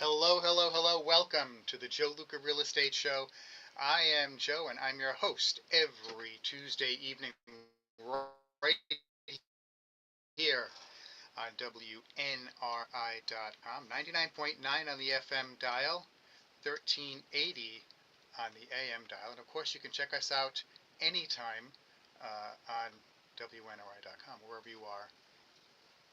Hello, hello, hello. Welcome to the Joe Luca Real Estate Show. I am Joe, and I'm your host every Tuesday evening right here on WNRI.com. 99.9 on the FM dial, 1380 on the AM dial. And of course, you can check us out anytime on WNRI.com, wherever you are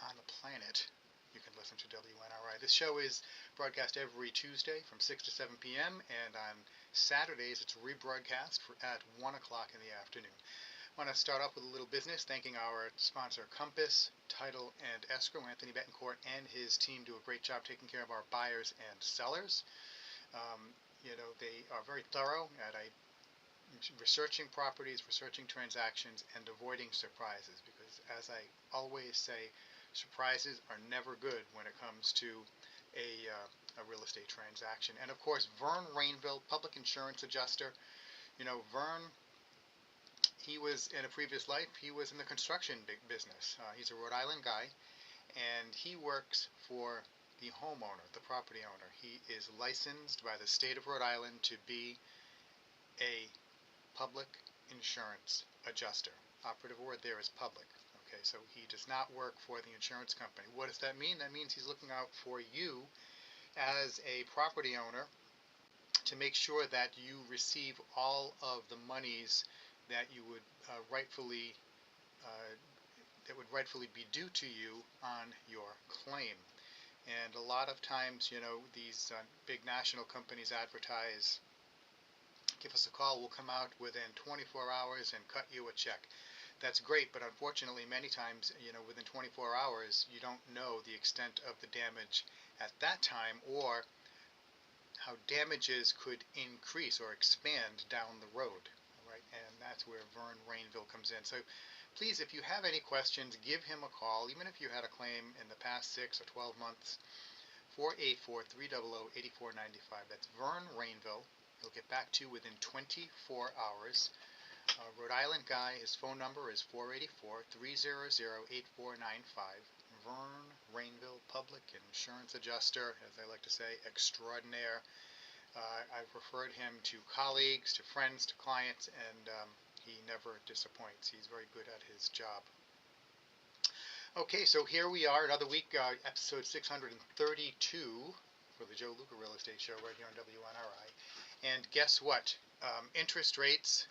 on the planet. You can listen to WNRI. This show is broadcast every Tuesday from 6 to 7 p.m. and on Saturdays it's rebroadcast at 1 o'clock in the afternoon. I want to start off with a little business, thanking our sponsor Compass, Title and Escrow. Anthony Betancourt and his team do a great job taking care of our buyers and sellers. They are very thorough at researching properties, researching transactions, and avoiding surprises because, as I always say, surprises are never good when it comes to a real estate transaction. And of course, Vern Rainville, public insurance adjuster. Vern, he was in a previous life, he was in the construction business. He's a Rhode Island guy, and he works for the homeowner, the property owner. He is licensed by the state of Rhode Island to be a public insurance adjuster. Operative word there is public. Okay, so he does not work for the insurance company. What does that mean? That means he's looking out for you as a property owner to make sure that you receive all of the monies that you would rightfully be due to you on your claim. And a lot of times, these big national companies advertise, give us a call, we'll come out within 24 hours and cut you a check. That's great, but unfortunately many times, within 24 hours you don't know the extent of the damage at that time, or how damages could increase or expand down the road. Right? And that's where Vern Rainville comes in. So please, if you have any questions, give him a call, even if you had a claim in the past 6 or 12 months. 484-300-8495. That's Vern Rainville. He'll get back to you within 24 hours. Rhode Island guy, his phone number is 484-300-8495. Vern Rainville, public insurance adjuster, as I like to say, extraordinaire. I've referred him to colleagues, to friends, to clients, and he never disappoints. He's very good at his job. Okay, so here we are, another week, episode 632 for the Joe Luca Real Estate Show right here on WNRI. And guess what? Interest rates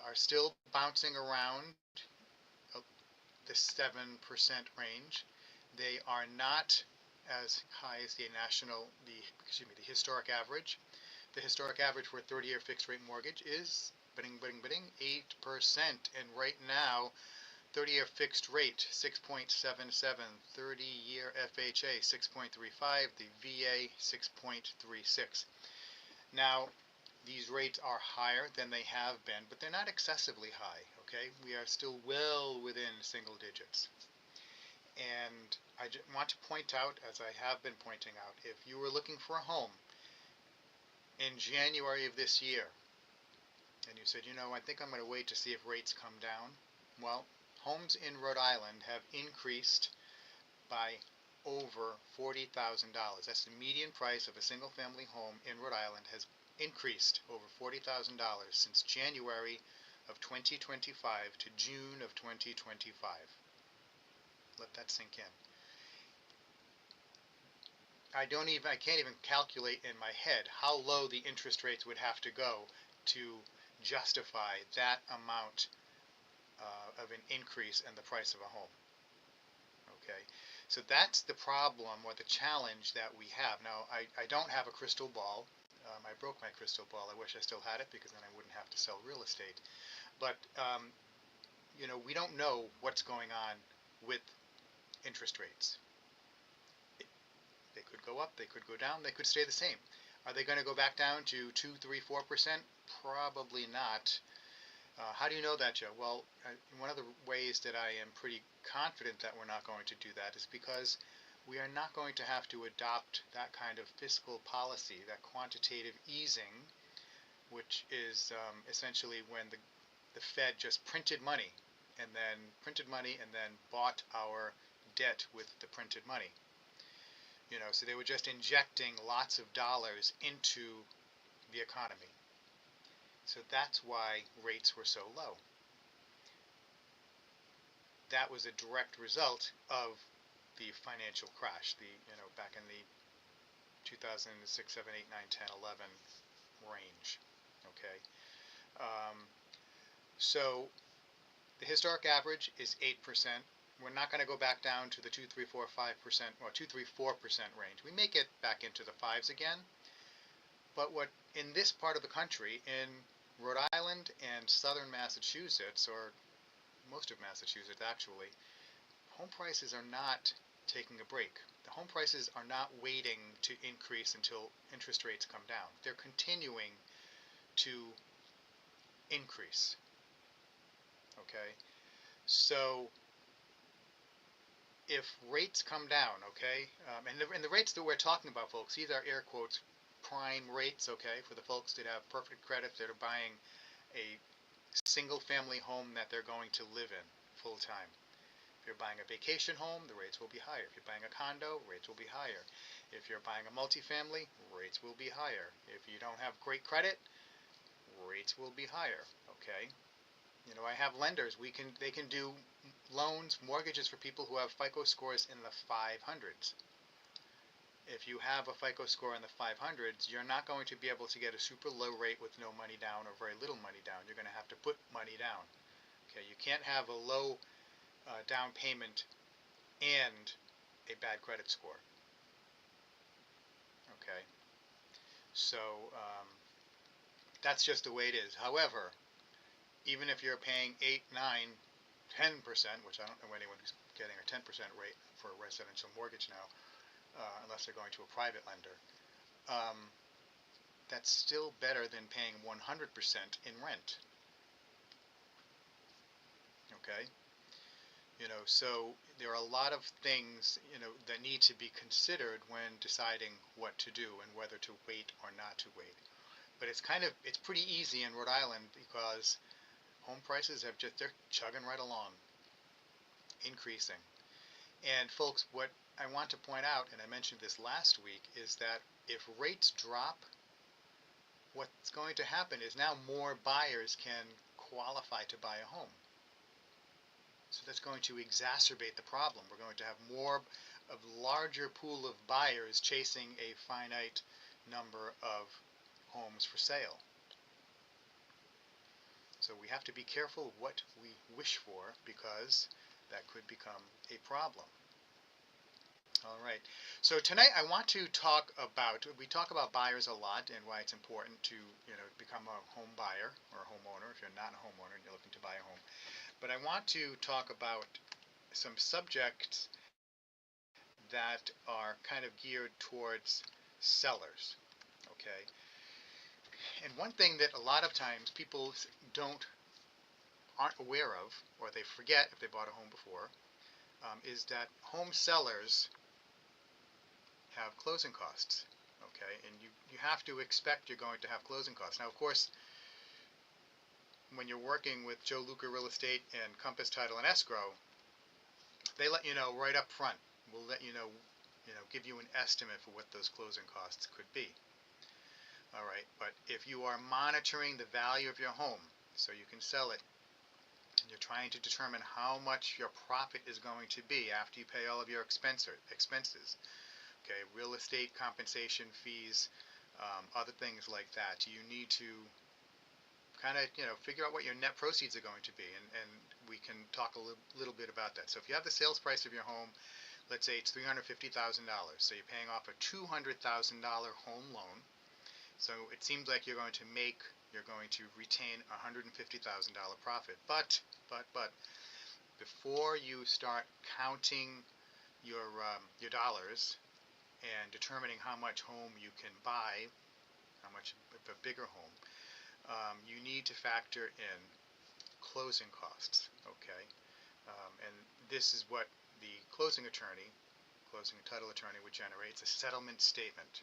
are still bouncing around the 7% range. They are not as high as the historic average. The historic average for a 30-year fixed rate mortgage is 8%. And right now, 30-year fixed rate 6.77, 30-year FHA 6.35, the VA 6.36. Now, these rates are higher than they have been, but they're not excessively high, okay? We are still well within single digits. And I want to point out, as I have been pointing out, if you were looking for a home in January of this year, and you said, I think I'm going to wait to see if rates come down, well, homes in Rhode Island have increased by over $40,000. That's the median price of a single-family home in Rhode Island has increased over $40,000 since January of 2025 to June of 2025. Let that sink in. I can't even calculate in my head how low the interest rates would have to go to justify that amount of an increase in the price of a home. Okay, so that's the problem or the challenge that we have. Now, I don't have a crystal ball. I broke my crystal ball. I wish I still had it because then I wouldn't have to sell real estate. But, we don't know what's going on with interest rates. They could go up, they could go down, they could stay the same. Are they going to go back down to 2, 3, 4%? Probably not. How do you know that, Joe? Well, one of the ways that I am pretty confident that we're not going to do that is because we are not going to have to adopt that kind of fiscal policy, that quantitative easing, which is essentially when the Fed just printed money and then bought our debt with the printed money. So they were just injecting lots of dollars into the economy. So that's why rates were so low. That was a direct result of the financial crash, back in the 2006, 7, 8, 9, 10, 11 range. Okay. Um, so the historic average is 8%. We're not going to go back down to the 2, 3, 4, 5% or 2, 3, 4% range. We may get back into the fives again. But what in this part of the country, in Rhode Island and southern Massachusetts, or most of Massachusetts actually, home prices are not taking a break. The home prices are not waiting to increase until interest rates come down. They're continuing to increase. Okay? So if rates come down, okay, and the rates that we're talking about, folks, these are air quotes prime rates, okay, for the folks that have perfect credit that are buying a single family home that they're going to live in full time. If you're buying a vacation home, the rates will be higher. If you're buying a condo, rates will be higher. If you're buying a multifamily, rates will be higher. If you don't have great credit, rates will be higher, okay? I have lenders. They can do loans, mortgages for people who have FICO scores in the 500s. If you have a FICO score in the 500s, you're not going to be able to get a super low rate with no money down or very little money down. You're going to have to put money down. Okay, you can't have a low down payment and a bad credit score. Okay, so that's just the way it is. However, even if you're paying 8, 9, 10%, which I don't know anyone who's getting a 10% rate for a residential mortgage now, unless they're going to a private lender, that's still better than paying 100% in rent. Okay? So there are a lot of things, that need to be considered when deciding what to do and whether to wait or not to wait. But it's pretty easy in Rhode Island because home prices they're chugging right along, increasing. And folks, what I want to point out, and I mentioned this last week, is that if rates drop, what's going to happen is now more buyers can qualify to buy a home. So that's going to exacerbate the problem. We're going to have larger pool of buyers chasing a finite number of homes for sale. So we have to be careful what we wish for, because that could become a problem. All right. So tonight I want to we talk about buyers a lot and why it's important to, become a home buyer or a homeowner if you're not a homeowner and you're looking to buy a home. But I want to talk about some subjects that are kind of geared towards sellers. Okay. And one thing that a lot of times people aren't aware of, or they forget if they bought a home before, is that home sellers have closing costs. Okay, and you have to expect you're going to have closing costs. Now, of course, when you're working with Joe Luca Real Estate and Compass Title and Escrow, they let you know right up front. We'll let you know, give you an estimate for what those closing costs could be. All right, but if you are monitoring the value of your home so you can sell it, and you're trying to determine how much your profit is going to be after you pay all of your expenses, okay, real estate compensation fees, other things like that, you need to kind of, figure out what your net proceeds are going to be, and we can talk a little bit about that. So if you have the sales price of your home, let's say it's $350,000, so you're paying off a $200,000 home loan, so it seems like you're going to retain $150,000 profit, but before you start counting your dollars and determining how much home you can buy, how much of a bigger home, you need to factor in closing costs, okay? And this is what the closing and title attorney would generate. It's a settlement statement.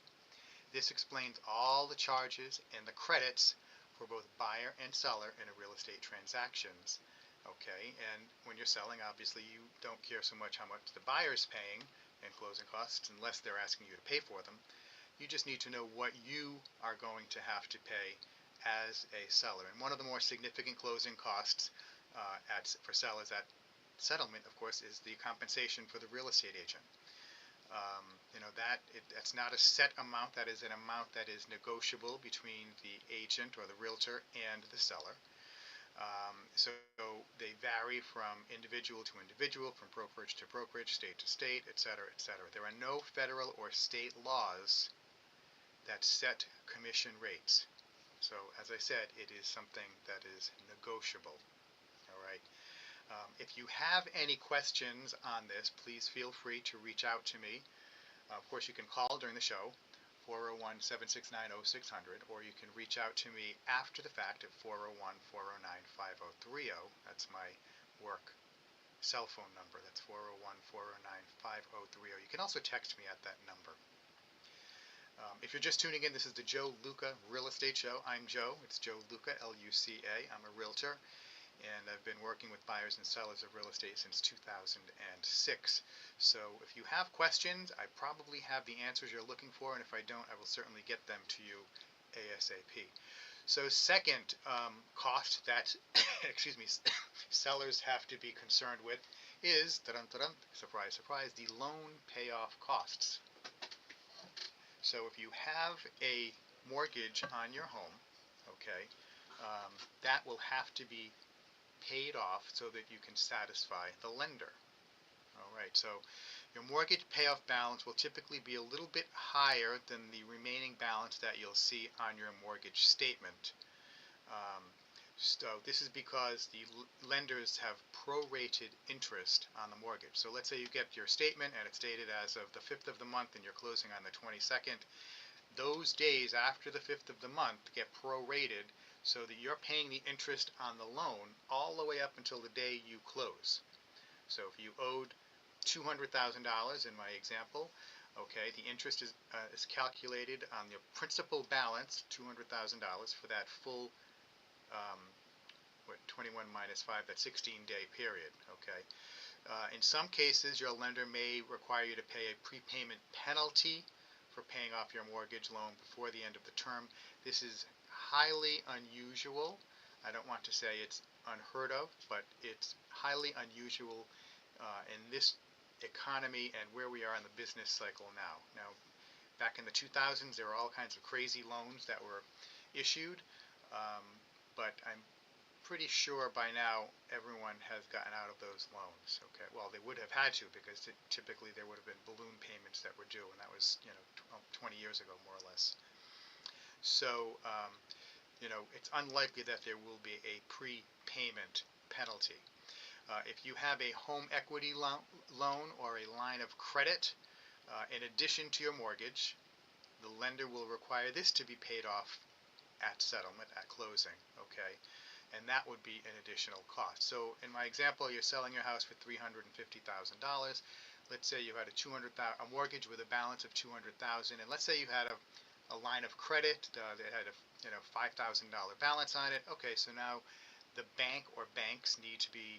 This explains all the charges and the credits for both buyer and seller in a real estate transactions, okay? And when you're selling, obviously you don't care so much how much the buyer is paying. and closing costs unless they're asking you to pay for them. You just need to know what you are going to have to pay as a seller. And one of the more significant closing costs for sellers at settlement, of course, is the compensation for the real estate agent. That's not a set amount. That is an amount that is negotiable between the agent or the realtor and the seller. So they vary from individual to individual, from brokerage to brokerage, state to state, etc., etc. There are no federal or state laws that set commission rates. So, as I said, it is something that is negotiable. All right. If you have any questions on this, please feel free to reach out to me. Of course, you can call during the show, 401-769-0600, or you can reach out to me after the fact at 401-409-5030. That's my work cell phone number. That's 401-409-5030. You can also text me at that number. If you're just tuning in, this is the Joe Luca Real Estate Show. I'm Joe. It's Joe Luca, L-U-C-A. I'm a realtor, and I've been working with buyers and sellers of real estate since 2006. So if you have questions, I probably have the answers you're looking for, and if I don't, I will certainly get them to you ASAP. So second cost that excuse me, sellers have to be concerned with is, surprise, surprise, the loan payoff costs. So if you have a mortgage on your home, okay, that will have to be paid off so that you can satisfy the lender. All right, so your mortgage payoff balance will typically be a little bit higher than the remaining balance that you'll see on your mortgage statement. So this is because the lenders have prorated interest on the mortgage. So let's say you get your statement and it's dated as of the 5th of the month and you're closing on the 22nd. Those days after the 5th of the month get prorated so that you're paying the interest on the loan all the way up until the day you close. So if you owed $200,000 in my example, okay, the interest is calculated on your principal balance, $200,000, for that full 21 minus 5, that 16-day period, okay. In some cases, your lender may require you to pay a prepayment penalty for paying off your mortgage loan before the end of the term. This is highly unusual. I don't want to say it's unheard of, but it's highly unusual in this economy and where we are in the business cycle now. Now, back in the 2000s, there were all kinds of crazy loans that were issued, but I'm pretty sure by now everyone has gotten out of those loans. Okay, well, they would have had to, because typically there would have been balloon payments that were due, and that was 20 years ago, more or less. So it's unlikely that there will be a prepayment penalty. If you have a home equity loan or a line of credit in addition to your mortgage, the lender will require this to be paid off at settlement, at closing, okay? And that would be an additional cost. So in my example, you're selling your house for $350,000. Let's say you had a mortgage with a balance of $200,000, and let's say you had a line of credit that had a $5,000 balance on it. Okay, so now the bank or banks need to be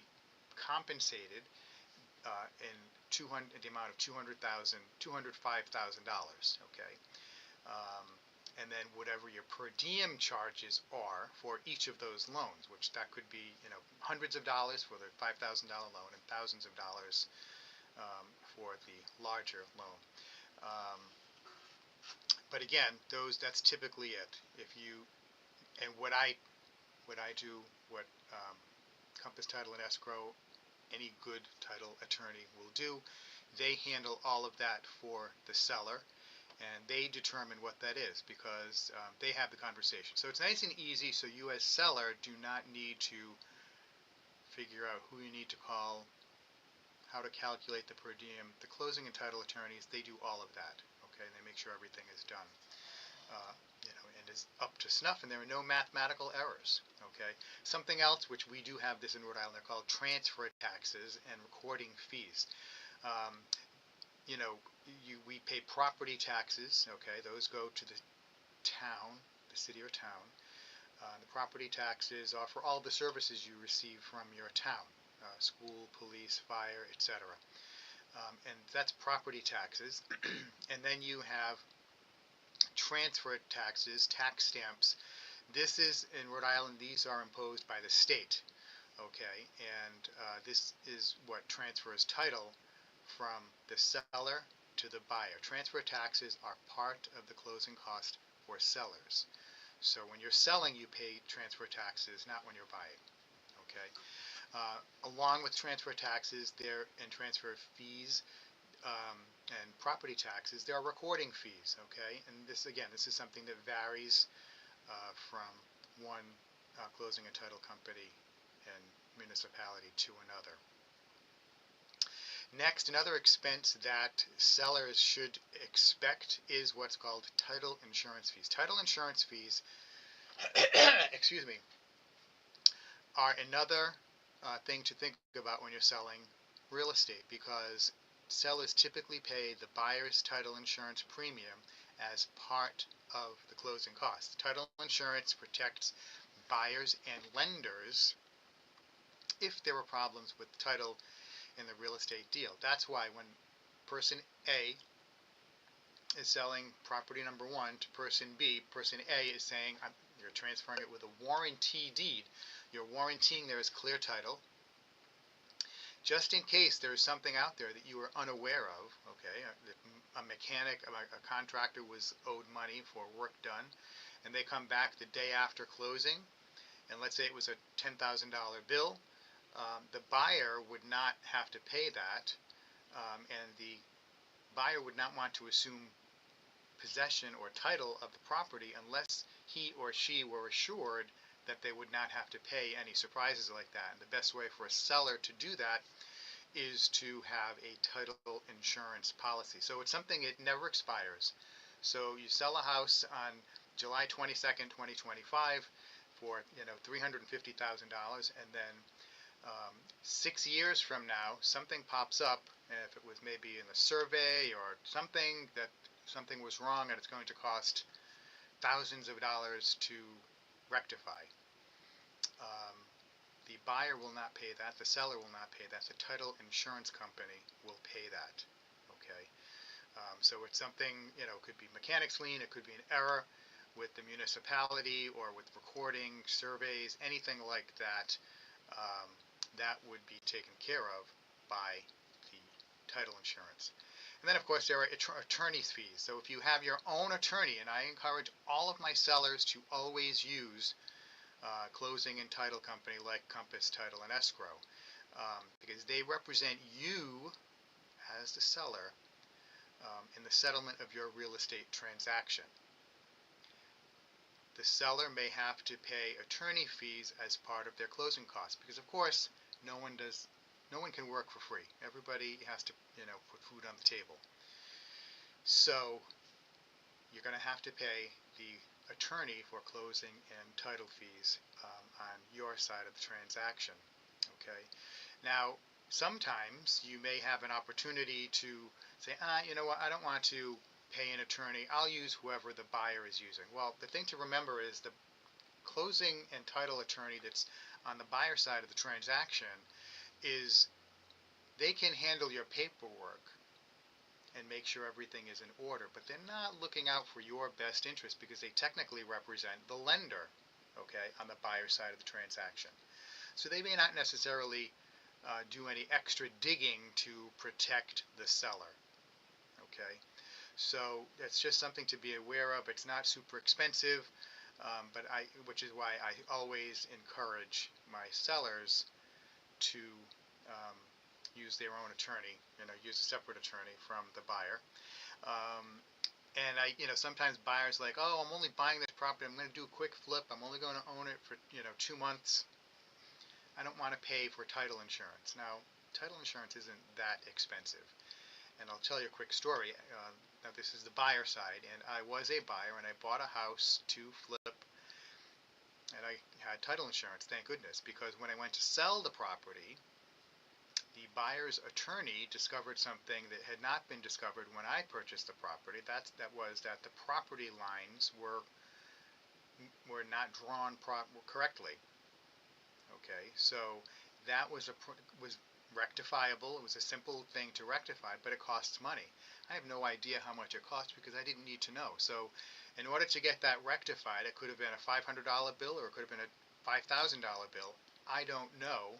compensated in the amount of $205,000. Okay. And then whatever your per diem charges are for each of those loans, which that could be hundreds of dollars for the $5,000 loan and thousands of dollars for the larger loan. But again, that's typically it. What I do, what Compass Title and Escrow, any good title attorney will do, they handle all of that for the seller. And they determine what that is, because they have the conversation. So it's nice and easy, so you as seller do not need to figure out who you need to call, how to calculate the per diem. The closing and title attorneys, they do all of that, okay? They make sure everything is done and is up to snuff, and there are no mathematical errors, okay? Something else, which we do have this in Rhode Island, they're called transfer taxes and recording fees. We pay property taxes, okay, those go to the town, the city or town. The property taxes are for all the services you receive from your town, school, police, fire, etc. and that's property taxes. And then you have transfer taxes, tax stamps. This is in Rhode Island, these are imposed by the state, okay? And this is what transfers title from the seller to the buyer. Transfer taxes are part of the closing cost for sellers. So when you're selling, you pay transfer taxes, not when you're buying, okay? Along with transfer taxes there and transfer fees, and property taxes, there are recording fees, okay? And this, again, this is something that varies from one closing and title company and municipality to another. Next, another expense that sellers should expect is what's called title insurance fees. Title insurance fees, excuse me, are another thing to think about when you're selling real estate, because sellers typically pay the buyer's title insurance premium as part of the closing costs. Title insurance protects buyers and lenders if there were problems with title in the real estate deal. That's why when person A is selling property number 1 to person B, person A is saying, you're transferring it with a warranty deed. You're warrantying there is clear title, just in case there's something out there that you were unaware of, okay? A mechanic, a contractor was owed money for work done, and they come back the day after closing, and let's say it was a $10,000 bill. The buyer would not have to pay that, and the buyer would not want to assume possession or title of the property unless he or she were assured that they would not have to pay any surprises like that. And the best way for a seller to do that is to have a title insurance policy. So it's something, it never expires. So you sell a house on July 22nd, 2025 for $350,000, and then 6 years from now something pops up, and if it was maybe in the survey or something, that something was wrong and it's going to cost thousands of dollars to rectify. The buyer will not pay that, the seller will not pay that, the title insurance company will pay that, okay? So it's something, could be mechanic's lien, it could be an error with the municipality or with recording, surveys, anything like that, that would be taken care of by the title insurance. And then, of course, there are attorney's fees. So if you have your own attorney, and I encourage all of my sellers to always use closing and title company like Compass Title and Escrow, because they represent you as the seller in the settlement of your real estate transaction. The seller may have to pay attorney fees as part of their closing costs, because of course no one can work for free. Everybody has to put food on the table. So you're going to have to pay the attorney for closing and title fees on your side of the transaction. Okay. Now, sometimes you may have an opportunity to say, you know what, I don't want to pay an attorney. I'll use whoever the buyer is using. Well, the thing to remember is the closing and title attorney that's on the buyer side of the transaction is, they can handle your paperwork and make sure everything is in order, but they're not looking out for your best interest because they technically represent the lender, okay, on the buyer side of the transaction. So they may not necessarily do any extra digging to protect the seller, okay. So that's just something to be aware of. It's not super expensive, which is why I always encourage my sellers to use their own attorney, use a separate attorney from the buyer. And sometimes buyers like, oh, I'm only buying this property, I'm going to do a quick flip, I'm only going to own it for 2 months. I don't want to pay for title insurance. Now, title insurance isn't that expensive. And I'll tell you a quick story. Now, this is the buyer side, and I was a buyer, and I bought a house to flip, and I had title insurance, thank goodness, because when I went to sell the property, the buyer's attorney discovered something that had not been discovered when I purchased the property. That was that the property lines were not drawn correctly. Okay, so that was rectifiable. It was a simple thing to rectify, but it costs money. I have no idea how much it cost because I didn't need to know. So in order to get that rectified, it could have been a $500 bill or it could have been a $5,000 bill. I don't know.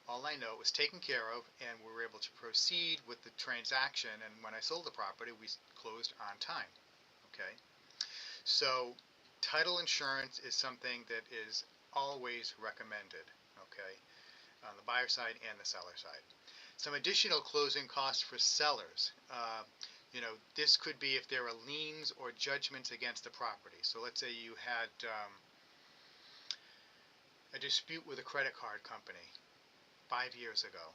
All I know, it was taken care of, and we were able to proceed with the transaction. And when I sold the property, we closed on time. Okay, so title insurance is something that is always recommended. Okay, on the buyer side and the seller side. Some additional closing costs for sellers. This could be if there are liens or judgments against the property. So let's say you had a dispute with a credit card company 5 years ago.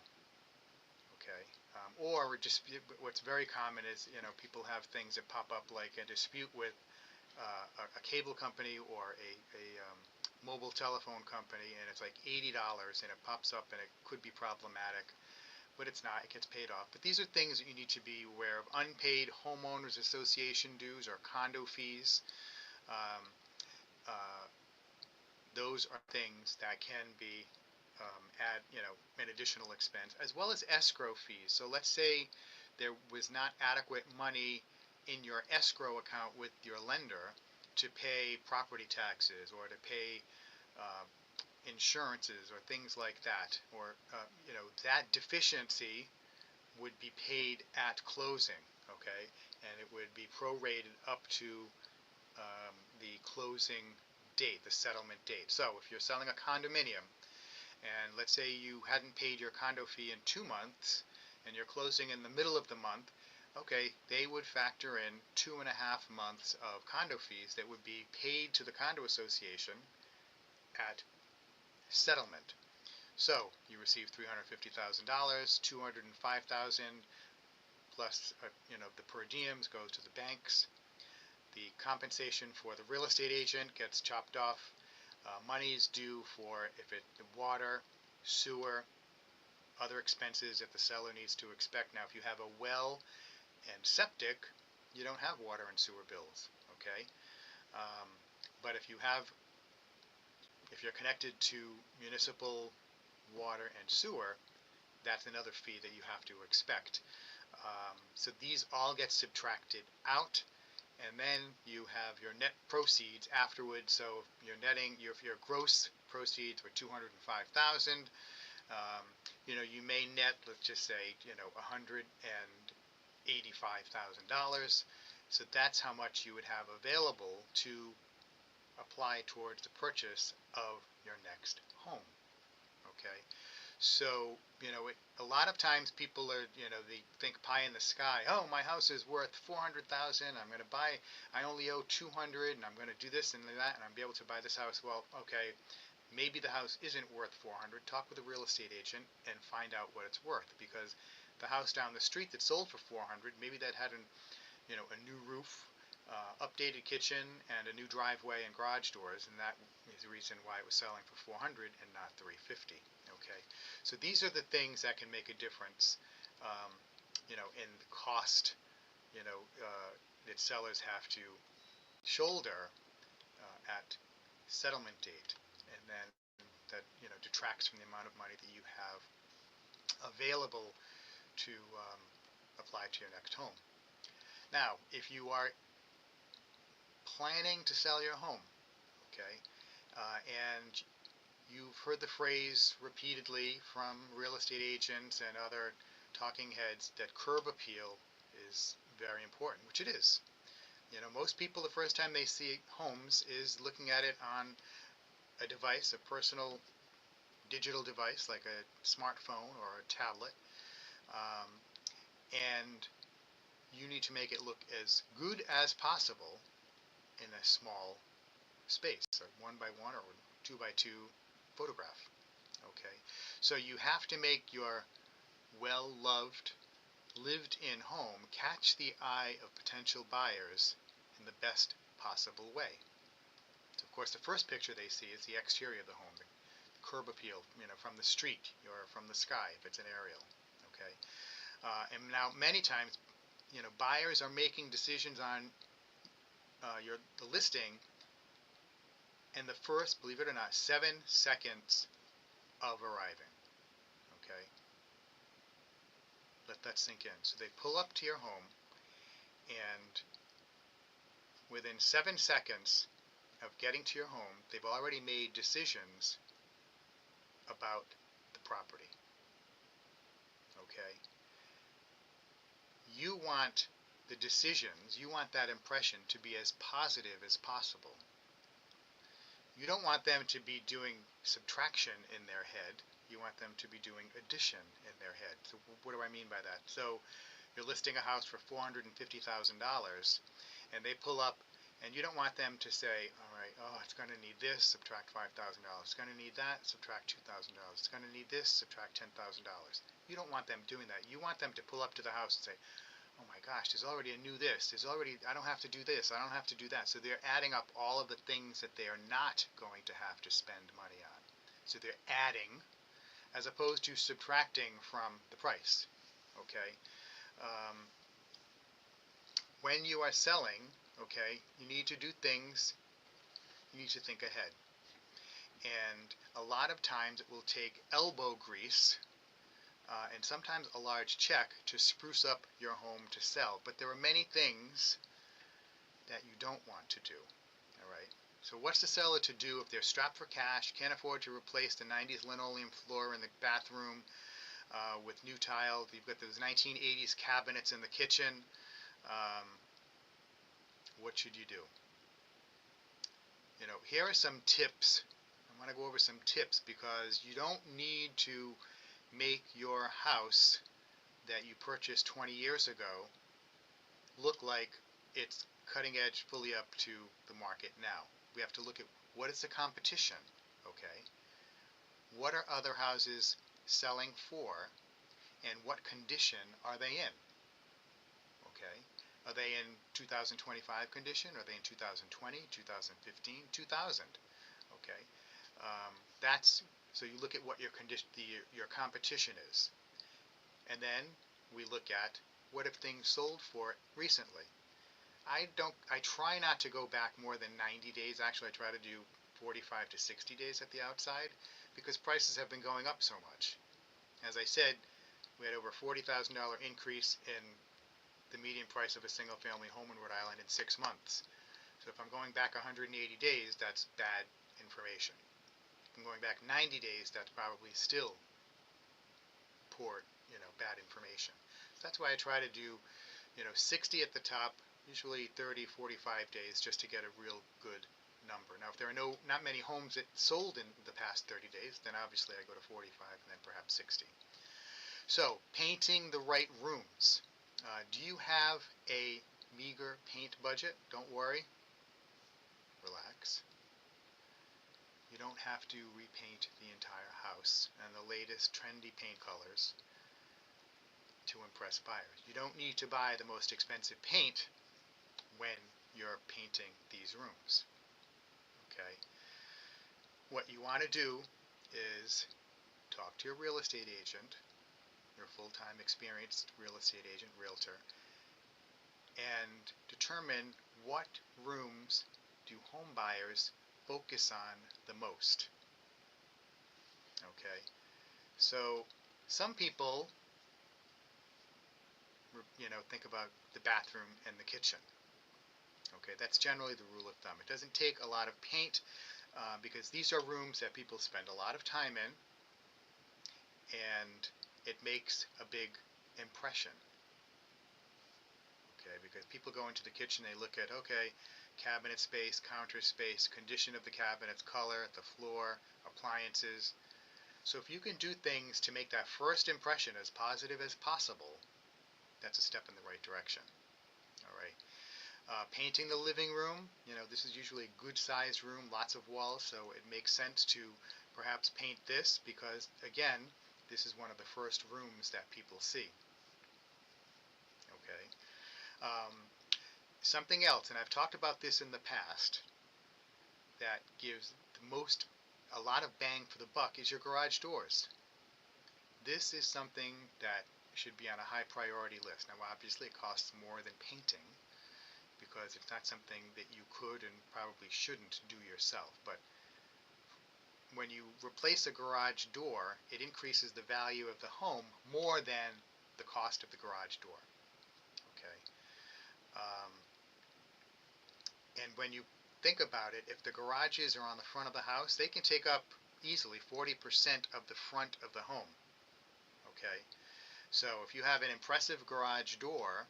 Okay, or a dispute. What's very common is people have things that pop up like a dispute with a cable company or a mobile telephone company, and it's like $80, and it pops up, and it could be problematic, but it's not. It gets paid off. But these are things that you need to be aware of: unpaid homeowners association dues or condo fees. Um, uh, those are things that can be an additional expense, as well as escrow fees. So let's say there was not adequate money in your escrow account with your lender to pay property taxes or to pay uh, insurances or things like that, or that deficiency would be paid at closing. Okay, and it would be prorated up to the closing date, the settlement date. So if you're selling a condominium, and let's say you hadn't paid your condo fee in 2 months, and you're closing in the middle of the month, okay, they would factor in 2.5 months of condo fees that would be paid to the condo association at settlement. So you receive $350,000, 205,000 plus the per diems goes to the banks. The compensation for the real estate agent gets chopped off. Money is due for the water, sewer, other expenses that the seller needs to expect. Now, if you have a well and septic, you don't have water and sewer bills. Okay, um, but if you're connected to municipal water and sewer, that's another fee that you have to expect. So these all get subtracted out, and then you have your net proceeds afterwards. So you're netting your gross proceeds were 205,000. You may net, let's just say, $185,000. So that's how much you would have available to apply towards the purchase of your next home. Okay, so a lot of times people are, they think pie in the sky. Oh, my house is worth 400,000. I'm going to buy. I only owe 200, and I'm going to do this and that, and I'm be able to buy this house. Well, okay, maybe the house isn't worth 400. Talk with a real estate agent and find out what it's worth, because the house down the street that sold for 400, maybe that had a new roof, updated kitchen, and a new driveway and garage doors, and that is the reason why it was selling for 400 and not 350. Okay, so these are the things that can make a difference, in the cost, that sellers have to shoulder at settlement date, and then that detracts from the amount of money that you have available to apply to your next home. Now, if you are planning to sell your home, okay, and you've heard the phrase repeatedly from real estate agents and other talking heads that curb appeal is very important, which it is. Most people, the first time they see homes is looking at it on a device, a personal digital device like a smartphone or a tablet, um, and you need to make it look as good as possible in a small space, a 1x1 or 2x2 photograph. Okay, so you have to make your well-loved, lived-in home catch the eye of potential buyers in the best possible way. So of course, the first picture they see is the exterior of the home, the curb appeal, from the street or from the sky if it's an aerial. Okay, and now many times, buyers are making decisions on the listing in the first, believe it or not, 7 seconds of arriving. let that sink in. So they pull up to your home, and within 7 seconds of getting to your home, they've already made decisions about the property. Okay? You want the decisions, you want that impression to be as positive as possible. You don't want them to be doing subtraction in their head. You want them to be doing addition in their head. So what do I mean by that? So you're listing a house for $450,000, and they pull up, and you don't want them to say, all right, oh, it's going to need this, subtract $5,000. It's going to need that, subtract $2,000. It's going to need this, subtract $10,000. You don't want them doing that. You want them to pull up to the house and say, oh my gosh, there's already a new this. There's already, I don't have to do this. I don't have to do that. So they're adding up all of the things that they are not going to have to spend money on. So they're adding as opposed to subtracting from the price. Okay? When you are selling, okay, you need to do things, you need to think ahead. And a lot of times it will take elbow grease and sometimes a large check to spruce up your home to sell. But there are many things that you don't want to do. All right. So what's the seller to do if they're strapped for cash, can't afford to replace the 90s linoleum floor in the bathroom with new tile? You've got those 1980s cabinets in the kitchen. What should you do? You know, here are some tips. I want to go over some tips because you don't need to make your house that you purchased 20 years ago look like it's cutting edge, fully up to the market now. We have to look at what is the competition, okay? What are other houses selling for, and what condition are they in, okay? Are they in 2025 condition? Are they in 2020, 2015, 2000? Okay, so you look at what your condition, your competition is, and then we look at what have things sold for recently. I try not to go back more than 90 days. Actually, I try to do 45 to 60 days at the outside because prices have been going up so much. As I said, we had over $40,000 increase in the median price of a single-family home in Rhode Island in 6 months. So if I'm going back 180 days, that's bad information. If I'm going back 90 days, that's probably still poor, bad information. So that's why I try to do, 60 at the top, usually 30, 45 days, just to get a real good number. Now, if there are not many homes that sold in the past 30 days, then obviously I go to 45 and then perhaps 60. So, painting the right rooms. Do you have a meager paint budget? Don't worry. Relax. You don't have to repaint the entire house and the latest trendy paint colors to impress buyers. You don't need to buy the most expensive paint when you're painting these rooms. Okay? What you want to do is talk to your real estate agent, your full-time experienced real estate agent, realtor, and determine what rooms do home buyers focus on the most. Okay, so some people, think about the bathroom and the kitchen. Okay, that's generally the rule of thumb. It doesn't take a lot of paint because these are rooms that people spend a lot of time in, and it makes a big impression. Okay, because people go into the kitchen, they look at, okay, cabinet space, counter space, condition of the cabinets, color, the floor, appliances. So if you can do things to make that first impression as positive as possible, that's a step in the right direction. All right. Painting the living room, this is usually a good sized room, lots of walls, so it makes sense to perhaps paint this because, again, this is one of the first rooms that people see. Okay. Something else, and I've talked about this in the past, that gives a lot of bang for the buck is your garage doors. This is something that should be on a high priority list. Now, obviously, it costs more than painting because it's not something that you could and probably shouldn't do yourself. But when you replace a garage door, it increases the value of the home more than the cost of the garage door. Okay. Um, and when you think about it, if the garages are on the front of the house, they can take up easily 40% of the front of the home. Okay. So if you have an impressive garage door,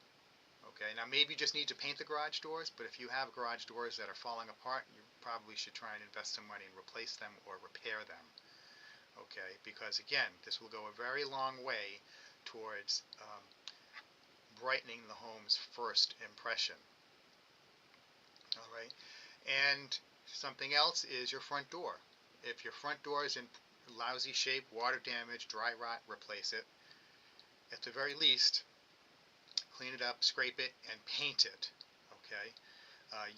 okay, now maybe you just need to paint the garage doors, but if you have garage doors that are falling apart, you probably should try and invest some money and replace them or repair them. Okay, because again, this will go a very long way towards brightening the home's first impression. All right, and something else is your front door. If your front door is in lousy shape, water damage, dry rot, replace it. At the very least, clean it up, scrape it, and paint it. Okay,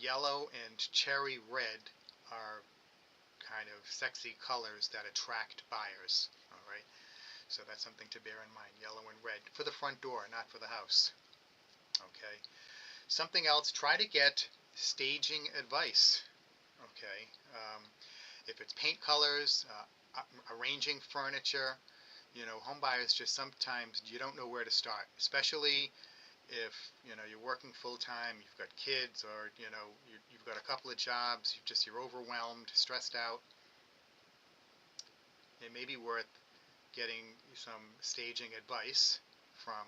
yellow and cherry red are kind of sexy colors that attract buyers. All right, so that's something to bear in mind. Yellow and red for the front door, not for the house. Okay, something else. Try to get staging advice. Okay, if it's paint colors, arranging furniture. You know, home buyers just sometimes you don't know where to start, especially if you're working full time, you've got kids, or you've got a couple of jobs, you're overwhelmed, stressed out. It may be worth getting some staging advice from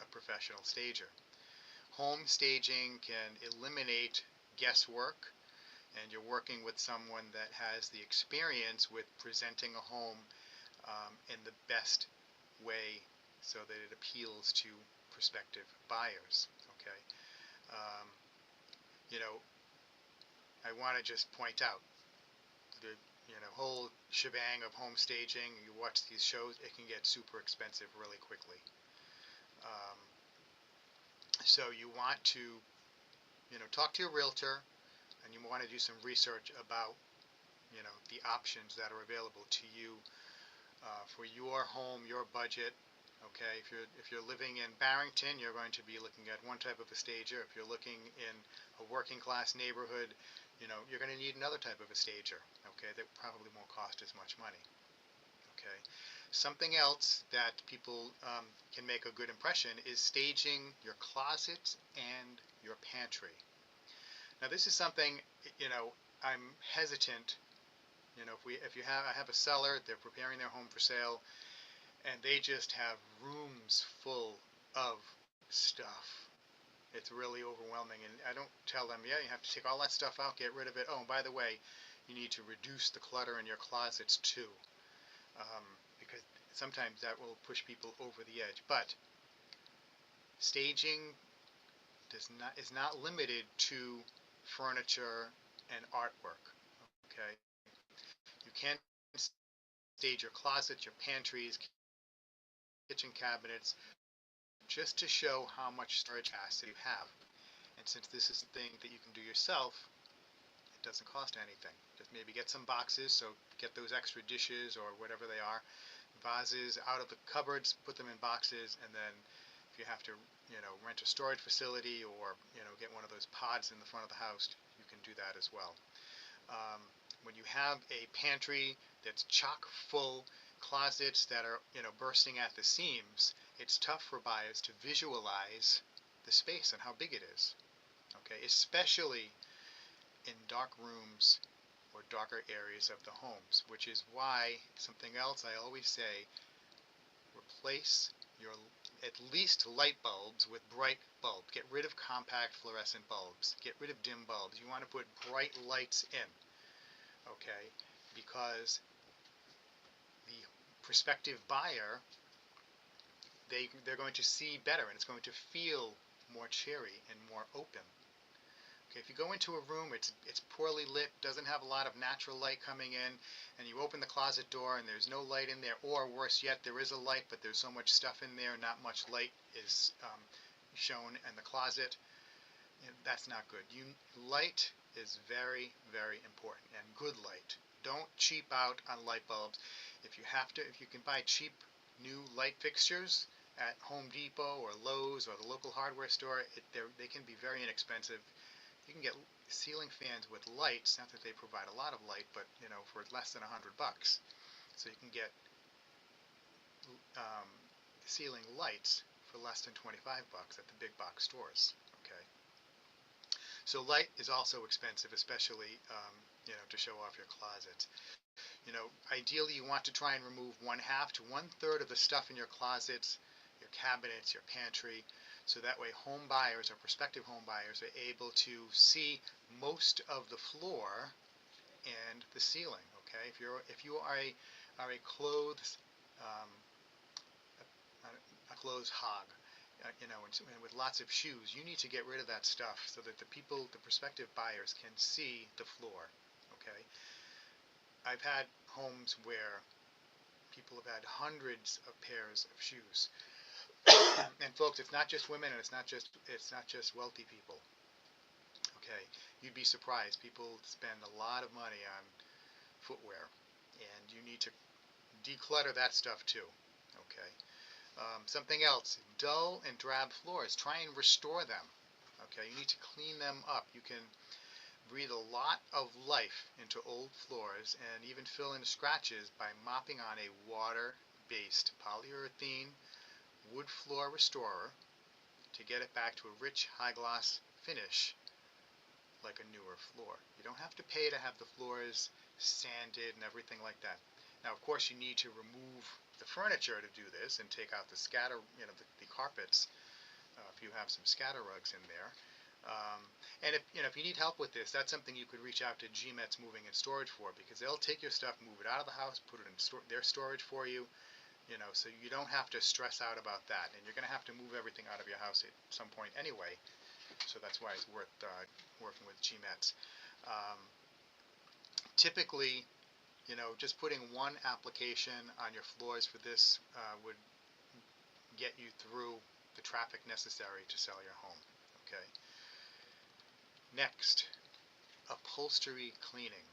a professional stager. Home staging can eliminate guesswork, and you're working with someone that has the experience with presenting a home in the best way so that it appeals to prospective buyers. Okay, um, you know, I want to just point out the whole shebang of home staging. You watch these shows, it can get super expensive really quickly. Um, so you want to talk to your realtor, and you want to do some research about the options that are available to you for your home, your budget. Okay, if you're living in Barrington, you're going to be looking at one type of a stager. If you're looking in a working class neighborhood, you're going to need another type of a stager. Okay, that probably won't cost as much money. Okay, something else that people can make a good impression is staging your closets and your pantry. Now, this is something I'm hesitant. I have a seller, they're preparing their home for sale, and they just have rooms full of stuff. It's really overwhelming, and I don't tell them, yeah, you have to take all that stuff out, get rid of it. Oh, and by the way, you need to reduce the clutter in your closets too, because sometimes that will push people over the edge. But staging is not limited to furniture and artwork. Okay, you can stage your closets, your pantries, kitchen cabinets, just to show how much storage capacity you have. And since this is something that you can do yourself, it doesn't cost anything. Just maybe get some boxes, so get those extra dishes or whatever they are, vases out of the cupboards, put them in boxes, and then if you have to, rent a storage facility or, get one of those pods in the front of the house, you can do that as well. When you have a pantry that's chock full, closets that are bursting at the seams, it's tough for buyers to visualize the space and how big it is. Okay, especially in dark rooms or darker areas of the homes, which is why something else I always say: replace your at least light bulbs with bright bulbs. Get rid of compact fluorescent bulbs. Get rid of dim bulbs. You want to put bright lights in. Okay, because the prospective buyer, they're going to see better, and it's going to feel more cheery and more open. Okay, if you go into a room, it's poorly lit, doesn't have a lot of natural light coming in, and you open the closet door and there's no light in there, or worse yet, there is a light but there's so much stuff in there, not much light is shown in the closet, that's not good. Light is very, very important, and good light. Don't cheap out on light bulbs. If you can buy cheap new light fixtures at Home Depot or Lowe's or the local hardware store, they can be very inexpensive. You can get ceiling fans with lights, not that they provide a lot of light, but for less than $100. So you can get ceiling lights for less than 25 bucks at the big box stores. Okay. So light is also expensive, especially to show off your closets. Ideally you want to try and remove 1/2 to 1/3 of the stuff in your closets, your cabinets, your pantry, so that way home buyers or prospective home buyers are able to see most of the floor and the ceiling. Okay, if you are a clothes um, a clothes hog, and with lots of shoes, you need to get rid of that stuff so that the prospective buyers can see the floor. Okay, I've had homes where people have had hundreds of pairs of shoes. And folks, it's not just women, and it's not just wealthy people. Okay, you'd be surprised. People spend a lot of money on footwear, and you need to declutter that stuff too. Okay. Something else: dull and drab floors. Try and restore them. Okay, you need to clean them up. You can breathe a lot of life into old floors and even fill in scratches by mopping on a water-based polyurethane wood floor restorer to get it back to a rich high gloss finish like a newer floor. You don't have to pay to have the floors sanded and everything like that. Now, of course, you need to remove the furniture to do this and take out the scatter, the carpets, if you have some scatter rugs in there. And if you need help with this, that's something you could reach out to GMET's Moving and Storage for, because they'll take your stuff, move it out of the house, put it in their storage for you, so you don't have to stress out about that. And you're going to have to move everything out of your house at some point anyway, so that's why it's worth working with GMETs. Typically, just putting one application on your floors for this would get you through the traffic necessary to sell your home. Okay. Next, upholstery cleaning.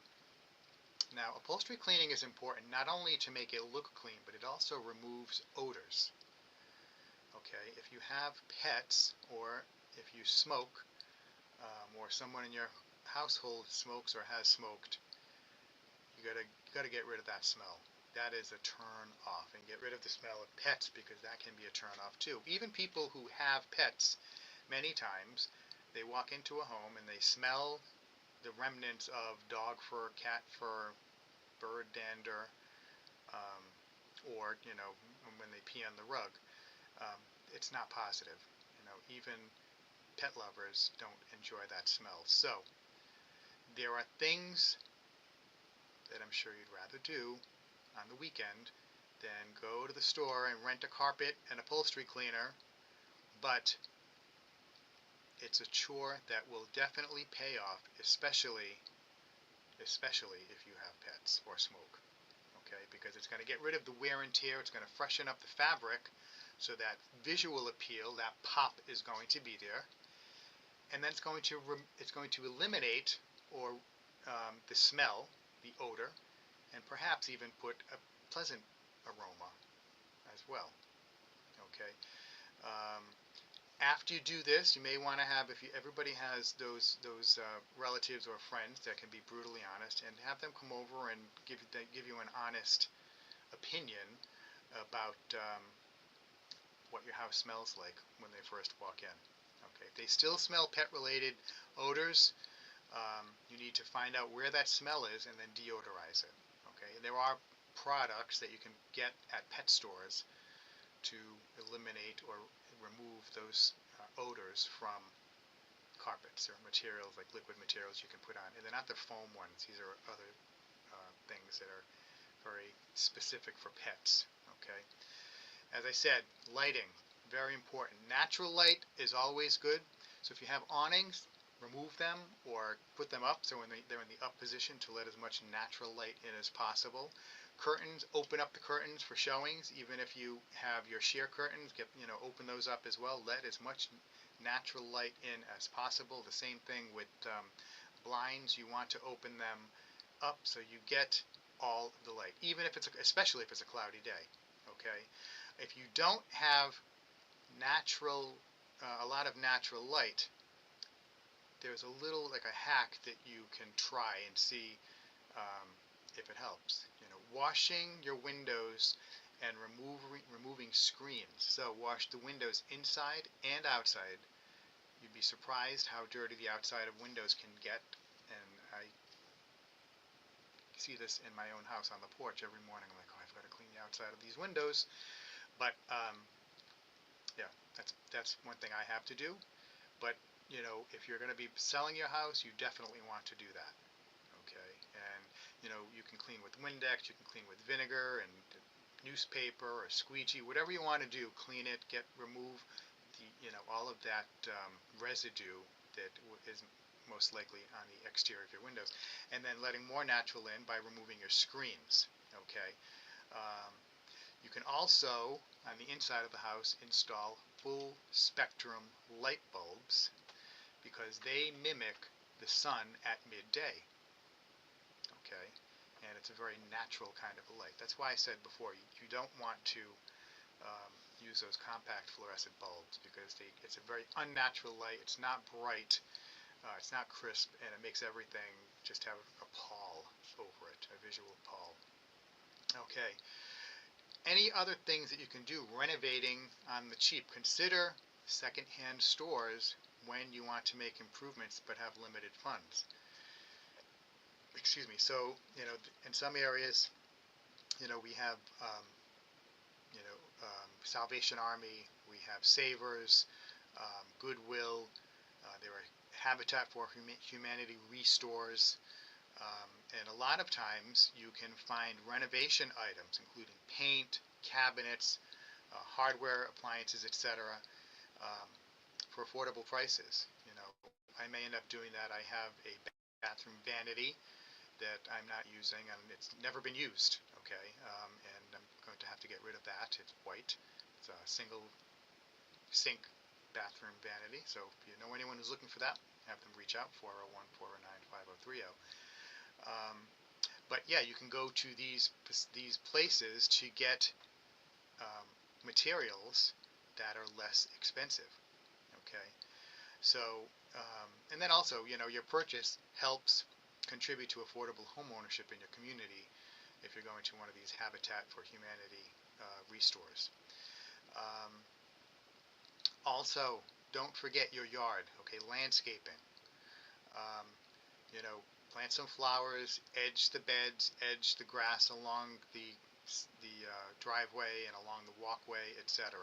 Now, upholstery cleaning is important not only to make it look clean, but it also removes odors. Okay, if you have pets, or if you smoke, or someone in your household smokes or has smoked, you gotta get rid of that smell. That is a turn off, and get rid of the smell of pets, because that can be a turn off too. Even people who have pets, many times they walk into a home and they smell the remnants of dog fur, cat fur, bird dander, or when they pee on the rug. It's not positive. Even pet lovers don't enjoy that smell. So there are things that I'm sure you'd rather do on the weekend than go to the store and rent a carpet and upholstery cleaner, but it's a chore that will definitely pay off, especially if you have pets or smoke. Okay, because it's going to get rid of the wear and tear, it's going to freshen up the fabric, so that visual appeal, that pop, is going to be there, and then it's going to eliminate or the smell, the odor, and perhaps even put a pleasant aroma as well. Okay. After you do this, you may want to have, everybody has those relatives or friends that can be brutally honest, and have them come over and give you an honest opinion about what your house smells like when they first walk in. Okay. If they still smell pet-related odors, you need to find out where that smell is and then deodorize it. Okay. There are products that you can get at pet stores to eliminate or remove those odors from carpets. There are materials, like liquid materials, you can put on, and they're not the foam ones. These are other things that are very specific for pets. Okay. As I said, lighting, very important. Natural light is always good. So if you have awnings, remove them or put them up so they're in the up position to let as much natural light in as possible. Curtains, open up the curtains for showings. Even if you have your sheer curtains, open those up as well. Let as much natural light in as possible. The same thing with blinds. You want to open them up so you get all the light, especially if it's a cloudy day. Okay. If you don't have a lot of natural light, there's a little, like a hack that you can try and see if it helps. Washing your windows and removing screens. So wash the windows inside and outside. You'd be surprised how dirty the outside of windows can get, and I see this in my own house on the porch every morning. I'm like, oh, I've got to clean the outside of these windows. But yeah, that's one thing I have to do. But if you're going to be selling your house, you definitely want to do that. Okay, and you can clean with Windex, you can clean with vinegar and newspaper or squeegee, whatever you want to do. Clean it, remove the all of that residue that is most likely on the exterior of your windows, and then letting more natural in by removing your screens. Okay. Um, you can also, on the inside of the house, install full spectrum light bulbs because they mimic the sun at midday. Okay, and it's a very natural kind of a light. That's why I said before you don't want to use those compact fluorescent bulbs because it's a very unnatural light. It's not bright, it's not crisp, and it makes everything just have a pall over it, a visual pall. Okay. Any other things that you can do renovating on the cheap? Consider secondhand stores when you want to make improvements but have limited funds. Excuse me. So, in some areas, we have, Salvation Army, we have Savers, Goodwill, there are Habitat for Humanity restores, and a lot of times you can find renovation items, including paint, cabinets, hardware, appliances, etc., for affordable prices. I may end up doing that. I have a bathroom vanity that I'm not using, and it's never been used. Okay, and I'm going to have to get rid of that. It's white. It's a single sink bathroom vanity. So if you know anyone who's looking for that, have them reach out 401-409-5030. But yeah, you can go to these places to get materials that are less expensive. Okay, so and then also, your purchase helps contribute to affordable home ownership in your community if you're going to one of these Habitat for Humanity restores. Also, don't forget your yard. Okay, landscaping. Um, plant some flowers, edge the beds, edge the grass along the driveway and along the walkway, etc.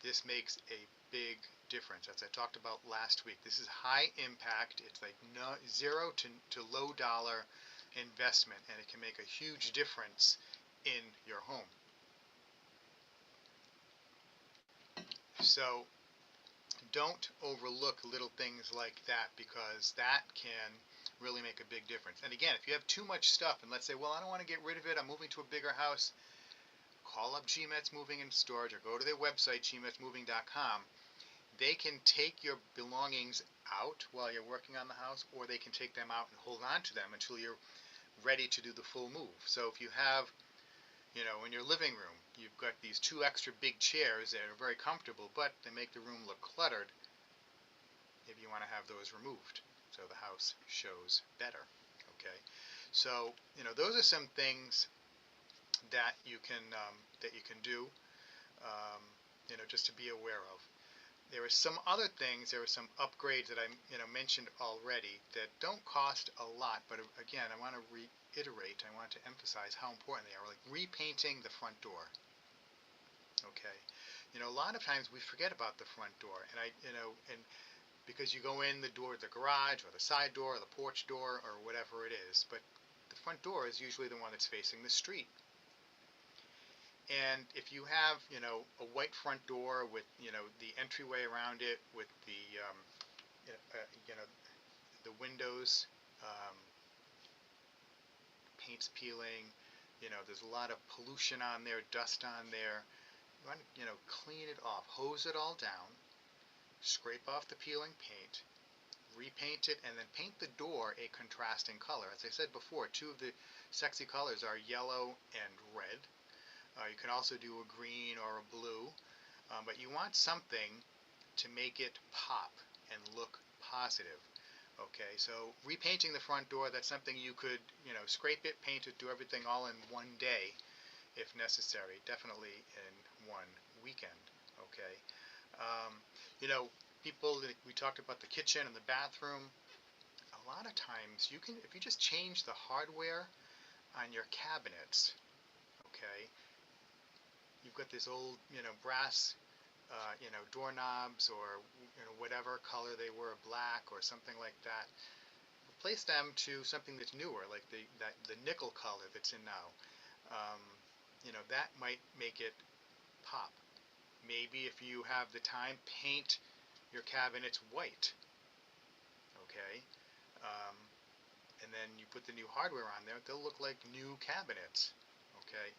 This makes a big difference. As I talked about last week, this is high impact. It's like zero to low dollar investment, and it can make a huge difference in your home. So don't overlook little things like that because that can really make a big difference. And again, if you have too much stuff and let's say, well, I don't want to get rid of it, I'm moving to a bigger house, call up GMET's Moving and Storage or go to their website, gmetsmoving.com. They can take your belongings out while you're working on the house, or they can take them out and hold on to them until you're ready to do the full move. So if you have, in your living room, you've got these two extra big chairs that are very comfortable, but they make the room look cluttered, maybe you want to have those removed so the house shows better. Okay, so those are some things that you can do, just to be aware of. There are some other things. There are some upgrades that I mentioned already that don't cost a lot, but again, I want to reiterate. I want to emphasize how important they are. Like repainting the front door. Okay, a lot of times we forget about the front door, and and because you go in the door of the garage or the side door or the porch door or whatever it is, but the front door is usually the one that's facing the street. And if you have, a white front door with, the entryway around it, with the, the windows, paint's peeling, there's a lot of pollution on there, dust on there. You want to, clean it off, hose it all down, scrape off the peeling paint, repaint it, and then paint the door a contrasting color. As I said before, two of the sexy colors are yellow and red. You can also do a green or a blue, but you want something to make it pop and look positive. Okay, so repainting the front door, that's something you could, scrape it, paint it, do everything all in one day, if necessary, definitely in one weekend. Okay. Um, you know, people, we talked about the kitchen and the bathroom. A lot of times you can, if you just change the hardware on your cabinets, okay, you've got this old, brass, doorknobs, or, whatever color they were, black or something like that. Replace them to something that's newer, like the nickel color that's in now. Um, that might make it pop. Maybe if you have the time, paint your cabinets white, okay? Um, and then you put the new hardware on there, they'll look like new cabinets, okay?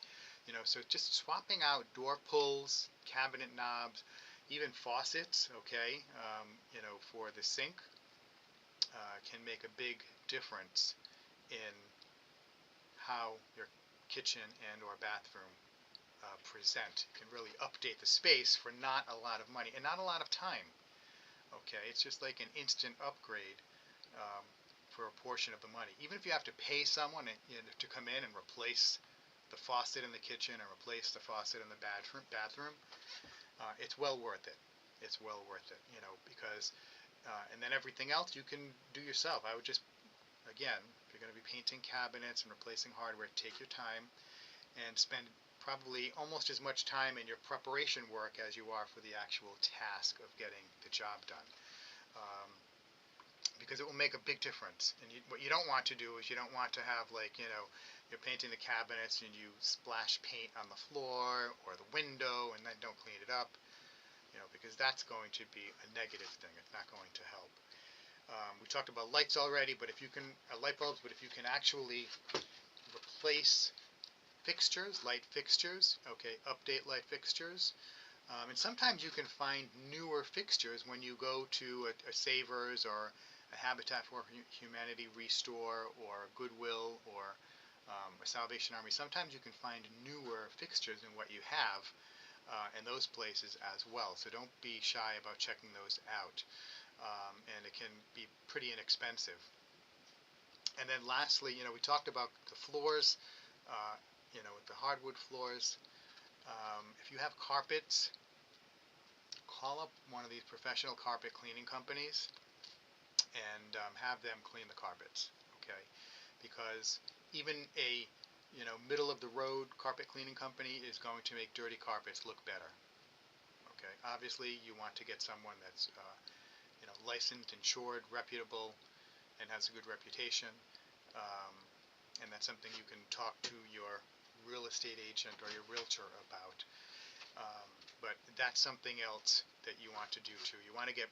So just swapping out door pulls, cabinet knobs, even faucets, okay, for the sink, can make a big difference in how your kitchen and or bathroom present. It can really update the space for not a lot of money and not a lot of time. Okay, it's just like an instant upgrade um, for a portion of the money. Even if you have to pay someone to come in and replace the faucet in the kitchen or replace the faucet in the bathroom, it's well worth it. It's well worth it, because and then everything else you can do yourself. I would just, again, if you're going to be painting cabinets and replacing hardware, take your time and spend probably almost as much time in your preparation work as you are for the actual task of getting the job done. Because it will make a big difference. And what you don't want to do is you don't want to have, like, you're painting the cabinets and you splash paint on the floor or the window and then don't clean it up, because that's going to be a negative thing. It's not going to help. We talked about lights already, but if you can, light bulbs, but if you can actually replace fixtures, light fixtures, okay, update light fixtures. And sometimes you can find newer fixtures when you go to a Savers or a Habitat for Humanity Restore or Goodwill or a Salvation Army. Sometimes you can find newer fixtures than what you have in those places as well. So don't be shy about checking those out. And it can be pretty inexpensive. And then lastly, we talked about the floors, with the hardwood floors. If you have carpets, call up one of these professional carpet cleaning companies and have them clean the carpets, okay? Because even a middle of the road carpet cleaning company is going to make dirty carpets look better, okay? Obviously, you want to get someone that's licensed, insured, reputable, and has a good reputation, and that's something you can talk to your real estate agent or your realtor about. But that's something else that you want to do too. You want to get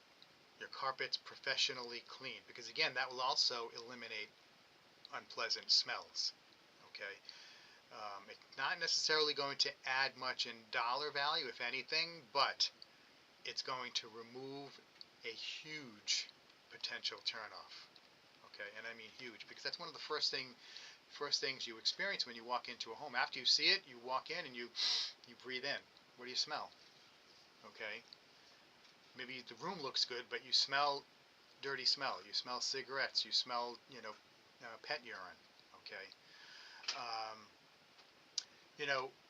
your carpets professionally cleaned, because again, that will also eliminate unpleasant smells. Okay, it's not necessarily going to add much in dollar value, if anything, but it's going to remove a huge potential turnoff. Okay, and I mean huge, because that's one of the first things you experience when you walk into a home. After you see it, you walk in and you breathe in. What do you smell? Okay, maybe the room looks good, but you smell dirty smell. You smell cigarettes. You smell, pet urine. Okay. Um,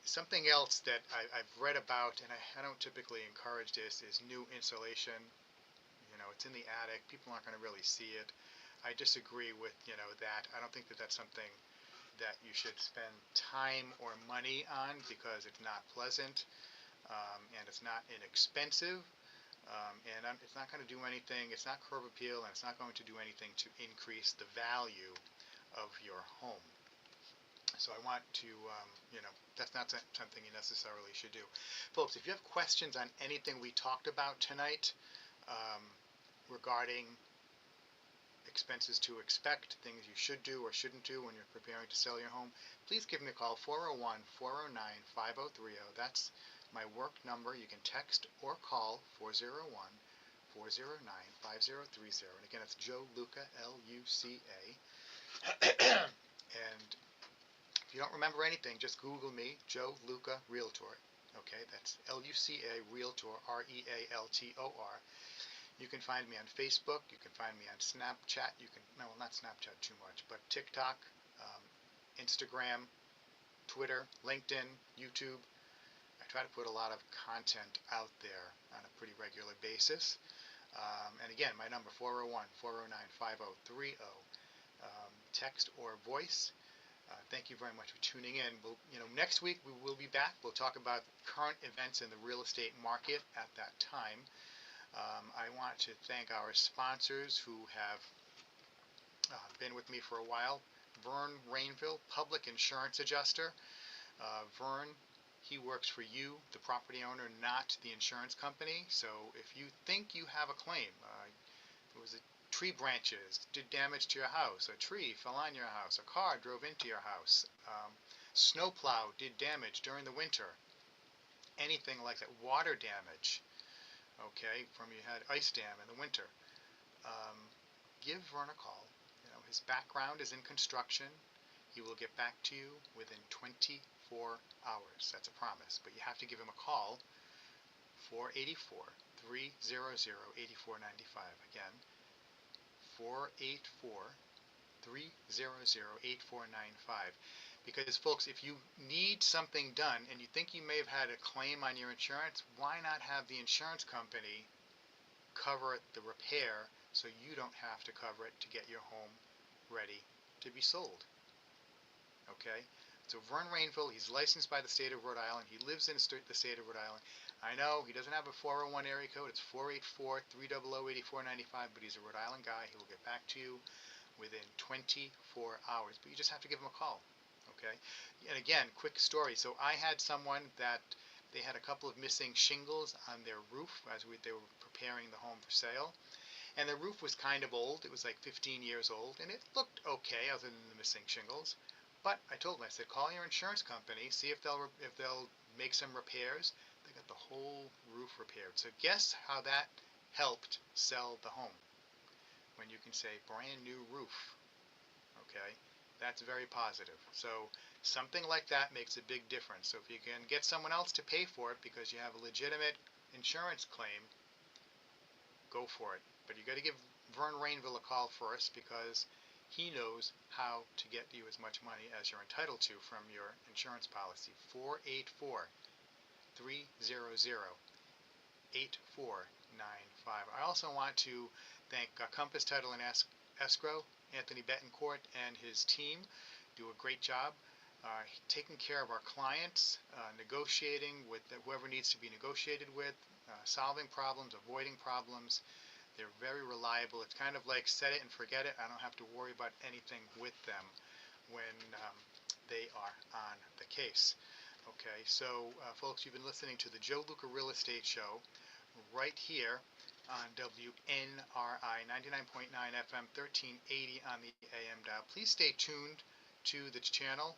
something else that I've read about, and I don't typically encourage this, is new insulation. It's in the attic. People aren't going to really see it. I disagree with, that. I don't think that that's something that you should spend time or money on, because it's not pleasant, and it's not inexpensive. And it's not going to do anything. It's not curb appeal, and it's not going to do anything to increase the value of your home. So I want to, that's not something you necessarily should do. Folks, if you have questions on anything we talked about tonight regarding expenses to expect, things you should do or shouldn't do when you're preparing to sell your home, please give me a call, 401-409-5030. That's my work number. You can text or call 401-409-5030. And again, it's Joe Luca, L-U-C-A. And if you don't remember anything, just Google me, Joe Luca Realtor. Okay, that's L-U-C-A Realtor, R-E-A-L-T-O-R. You can find me on Facebook. You can find me on Snapchat. You can, no, not Snapchat too much, but TikTok, Instagram, Twitter, LinkedIn, YouTube. I try to put a lot of content out there on a pretty regular basis. And again, my number 401-409-5030, text or voice. Thank you very much for tuning in. Next week we will be back. We'll talk about current events in the real estate market at that time. I want to thank our sponsors who have been with me for a while. Vern Rainville, Public Insurance Adjuster. Vern, he works for you, the property owner, not the insurance company. So if you think you have a claim, it was tree branches did damage to your house, a tree fell on your house, a car drove into your house, snowplow did damage during the winter, anything like that, water damage, okay, from you had ice dam in the winter, give Vern a call. His background is in construction. He will get back to you within 24 hours. That's a promise. But you have to give him a call, 484-300-8495. Again, 484-300-8495. Because, folks, if you need something done and you think you may have had a claim on your insurance, why not have the insurance company cover the repair so you don't have to cover it to get your home ready to be sold? Okay? So Vern Rainville, he's licensed by the state of Rhode Island. He lives in the state of Rhode Island. I know he doesn't have a 401 area code. It's 484-300-8495, but he's a Rhode Island guy. He will get back to you within 24 hours. But you just have to give him a call. Okay? And again, quick story. So I had someone that they had a couple of missing shingles on their roof as they were preparing the home for sale. And the roof was kind of old. It was like 15 years old, and it looked okay other than the missing shingles. But I told them, I said, call your insurance company, see if they'll make some repairs. They got the whole roof repaired. So guess how that helped sell the home? When you can say brand new roof. Okay, that's very positive. So something like that makes a big difference. So if you can get someone else to pay for it because you have a legitimate insurance claim, go for it. But you got to give Vern Rainville a call first because he knows how to get you as much money as you're entitled to from your insurance policy. 484-300-8495. I also want to thank Compass Title and Escrow, Anthony Betancourt and his team do a great job taking care of our clients, negotiating with whoever needs to be negotiated with, solving problems, avoiding problems. They're very reliable. It's kind of like set it and forget it. I don't have to worry about anything with them when they are on the case. Okay, so folks, you've been listening to the Joe Luca Real Estate Show right here on WNRI 99.9 FM 1380 on the AM dial. Please stay tuned to the channel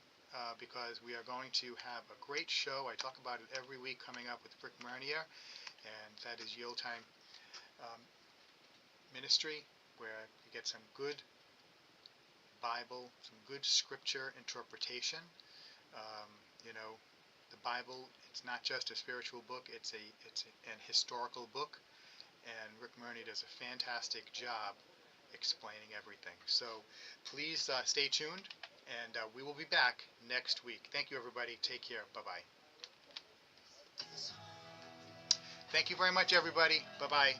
because we are going to have a great show. I talk about it every week coming up with Rick Mernier, and that is Yield Time Ministry, where you get some good Bible, some good scripture interpretation. The Bible, it's not just a spiritual book, it's an historical book, and Rick Mernier does a fantastic job explaining everything. So please stay tuned, and we will be back next week. Thank you, everybody. Take care. Bye-bye. Thank you very much, everybody. Bye-bye.